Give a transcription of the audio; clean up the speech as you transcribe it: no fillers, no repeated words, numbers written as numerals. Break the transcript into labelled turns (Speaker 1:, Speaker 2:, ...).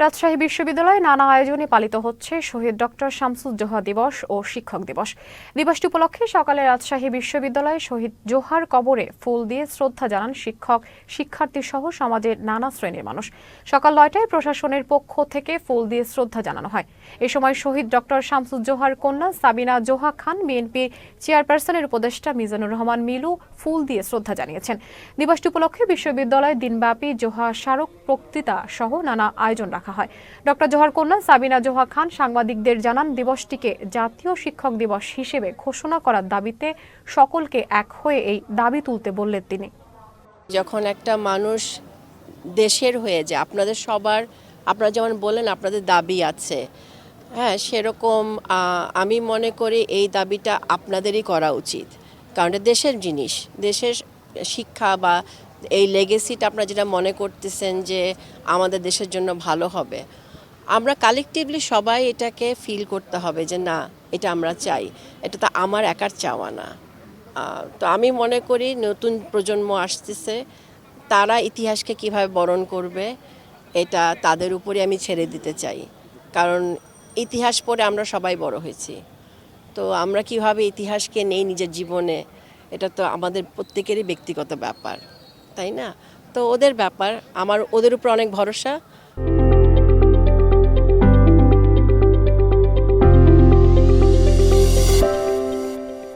Speaker 1: রাজশাহী বিশ্ববিদ্যালয়ে নানা আয়োজনে পালিত হচ্ছে শহীদ ডক্টর শামসুজ্জোহা দিবস ও শিক্ষক দিবস। দিবসটি উপলক্ষে সকালে রাজশাহী বিশ্ববিদ্যালয়ে শহীদ জোহার কবরে ফুল দিয়ে শ্রদ্ধা জানান শিক্ষক, শিক্ষার্থী সহ সমাজের নানা শ্রেণীর মানুষ। সকাল 9টায় প্রশাসনের পক্ষ থেকে ফুল দিয়ে শ্রদ্ধা জানানো হয়। এ সময় শহীদ ডক্টর শামসুজ্জোহার কন্যা সাবিনা জোহা খান, বিএনপির চেয়ারপারসনের উপদেষ্টা মিজানুর রহমান মিলু ফুল দিয়ে শ্রদ্ধা জানিয়েছেন। দিবসটি উপলক্ষে বিশ্ববিদ্যালয়ে দিনব্যাপী জোহা স্মারক বক্তৃতা সহ নানা আয়োজন রাখা হয়। ডক্টর জোহার কন্যা সাবিনা জোহা খান সাংবাদিকদের জানান, দিবসটিকে জাতীয় শিক্ষক দিবস হিসেবে ঘোষণা করার দাবিতে সকলকে এক হয়ে এই দাবি তুলতে বললেন তিনি।
Speaker 2: যখন একটা মানুষ দেশের হয়ে যায়, আপনাদের সবার, আপনারা যেমন বললেন আপনাদের দাবি আছে, হ্যাঁ, সেরকম আমি মনে করি এই দাবিটা আপনাদেরই করা উচিত। কারণ এটা দেশের জিনিস, দেশের শিক্ষা বা এই লেগেসিটা আপনারা যেটা মনে করতেছেন যে আমাদের দেশের জন্য ভালো হবে, আমরা কালেকটিভলি সবাই এটাকে ফিল করতে হবে যে না, এটা আমরা চাই, এটা তো আমার একার চাওয়া না। তো আমি মনে করি নতুন প্রজন্ম আসতেছে, তারা ইতিহাসকে কিভাবে বরণ করবে এটা তাদের উপরে আমি ছেড়ে দিতে চাই। কারণ ইতিহাস পড়ে আমরা সবাই বড় হয়েছি, তো আমরা কিভাবে ইতিহাসকে নেই নিজের জীবনে, এটা তো আমাদের প্রত্যেকেরই ব্যক্তিগত ব্যাপার, তাই না? তো ওদের ব্যাপার, আমার ওদের উপর অনেক ভরসা।